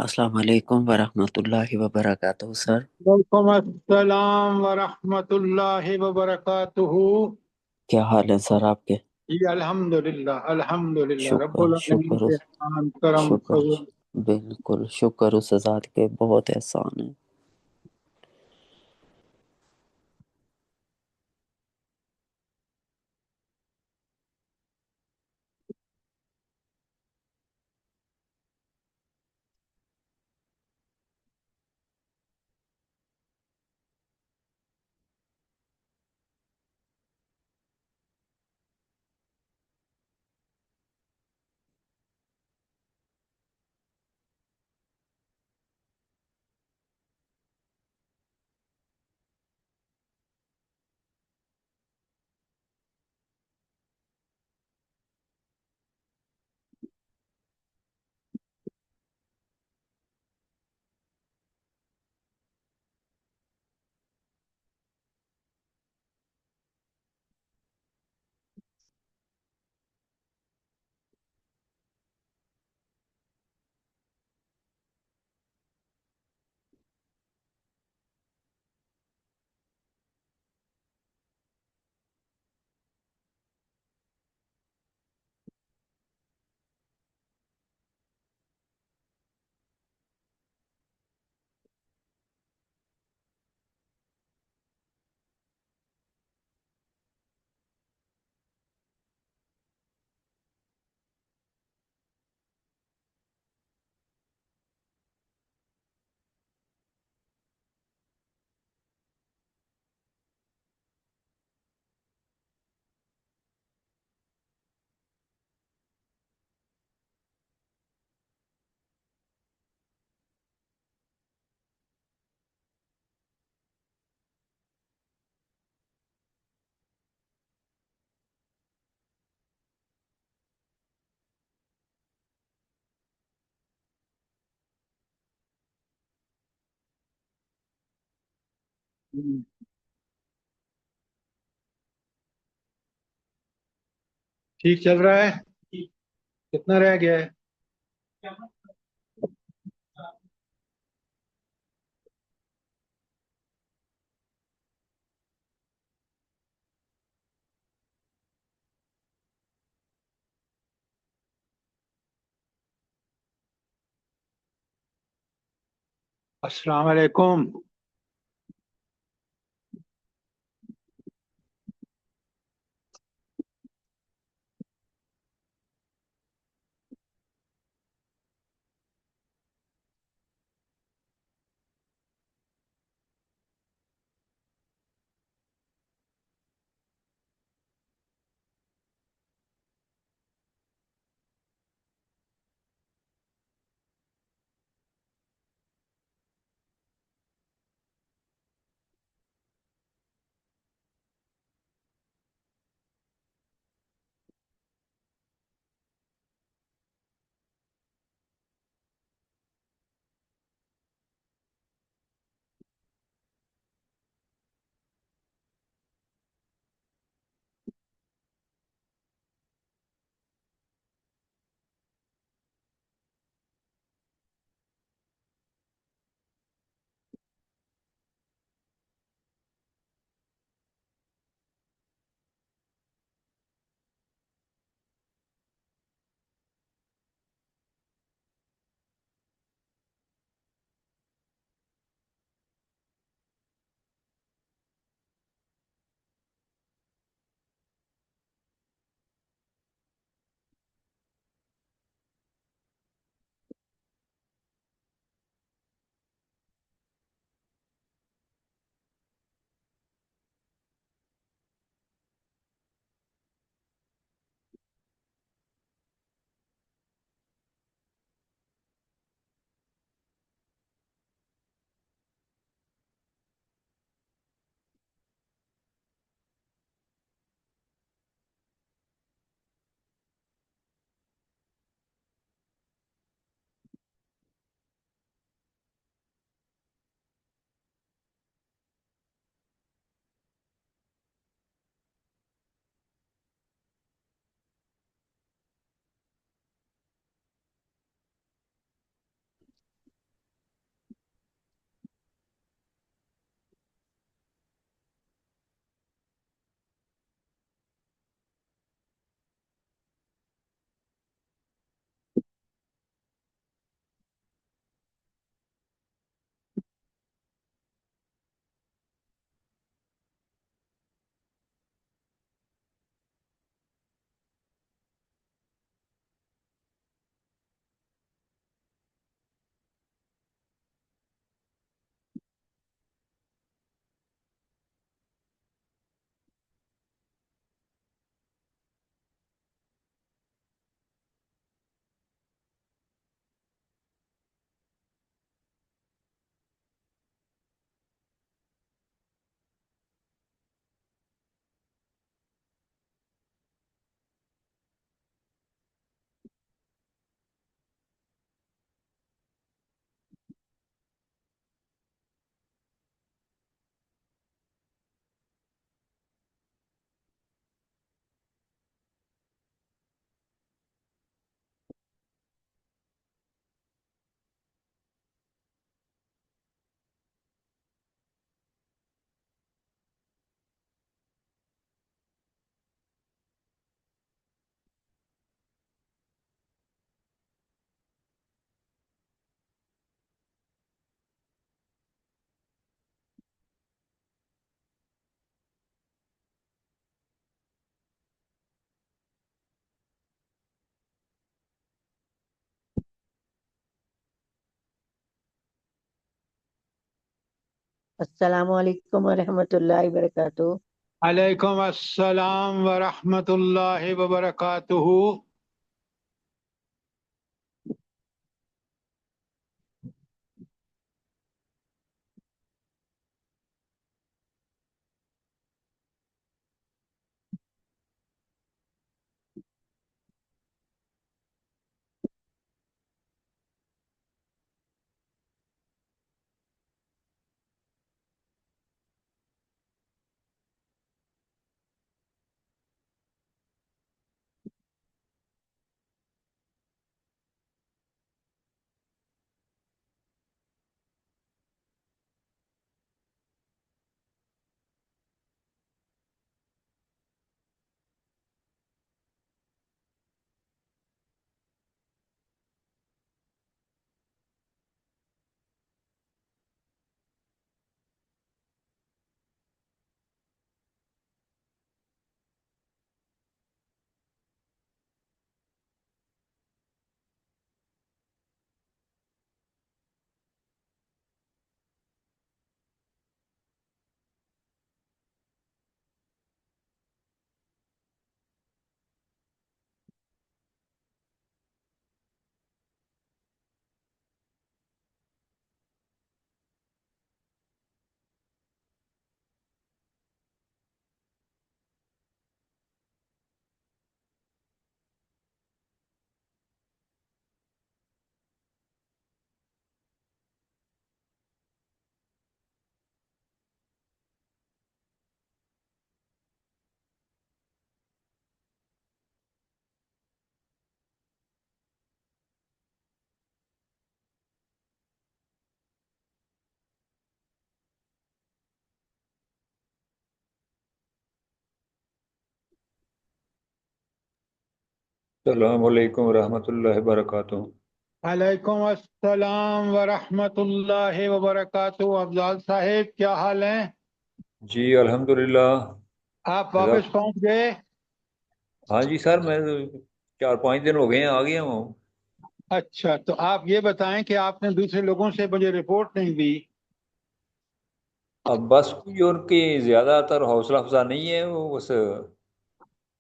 अस्सलाम वालेकुम वरहमतुल्लाहि वबरकातुहू सर। वालेकुम अस्सलाम वरहमतुल्लाहि वबरकातुहू। क्या हाल है सर आपके? जी अल्हम्दुलिल्लाह अल्हम्दुलिल्लाह शुक्र रब्बुल आलमीन शुक्र के एहसान करम शुक्र। फजल। बिल्कुल शुक्र उस ज़ात के, बहुत एहसान है। ठीक चल रहा है। कितना रह गया है? अस्सलाम वालेकुम। अस्सलामु अलैकुम वरहमतुल्लाहि वबरकातुहू। अलैकुम अस्सलाम व रहमतुल्लाहि व बरकातुहू। अस्सलामुअलैकुम रहमतुल्लाहि वबरकातुहू। अलैकुम अस्सलाम व रहमतुल्लाहि व बरकातुहू। अफजाल साहिब, क्या हाल है? जी अल्हम्दुलिल्लाह। आप जज़ाक। वापस पहुंच गए? हाँ जी सर, मैं 4-5 दिन हो गए हैं, आ गया हूँ। अच्छा, तो आप ये बताएं कि आपने दूसरे लोगों से मुझे रिपोर्ट नहीं दी। अब बस कोई उनकी ज़्यादातर हौसला अफजा नहीं है, वो बस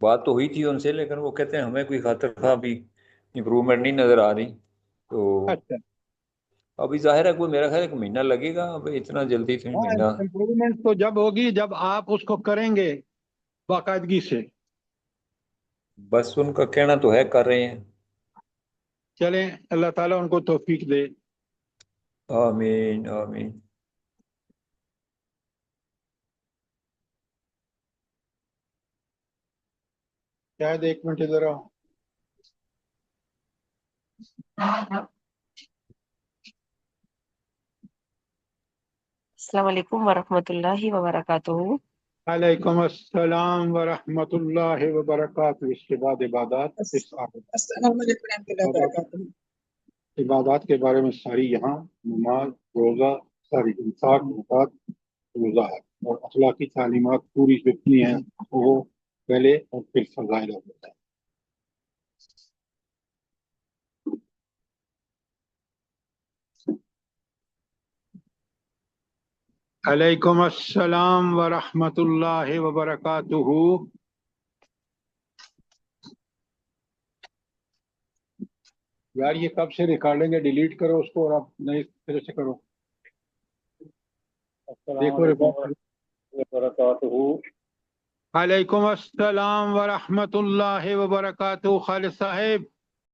बात तो हुई थी उनसे, लेकिन वो कहते हैं हमें कोई खातिर खा भी इम्प्रूवमेंट नहीं नज़र आ रही। तो अच्छा। अभी जाहिर है कोई, मेरा ख्याल 1 महीना लगेगा, अब इतना जल्दी तो हाँ, महीना। इम्प्रूवमेंट तो जब होगी जब आप उसको करेंगे बाकायदगी से। बस उनका कहना तो है कर रहे हैं। चलें, अल्लाह ताला उनको तौफीक दे। आमीन आमीन। शायद 1 मिनट इधर आओ। अस्सलाम वालेकुम वरहमतुल्लाहि वबरकातुहू। अलैकुम अस्सलाम व रहमतुल्लाहि व बरकातुहू। इसके बाद इबादत, अस्सलाम वालेकुम रहमतुल्लाहि व बरकातुहू। इबादत के बारे में सारी यहाँ नमाज, रोज़ा, सारी इंसाफ, ज़कात, रोज़ा है। और अखलाकी तालीमात पूरी जितनी हैं वो पहले और फिर फज़ाइल होता है। अलैकुम अस्सलाम व रहमतुल्लाहि व बरकातुहू। यार, ये कब से रिकॉर्डिंग है? डिलीट करो उसको और आप नए सिरे से करो। देखो रिकॉर्ड। अलैकुम अस्सलाम व रहमतुल्लाहि व बरकातुहू। खालिद साहिब,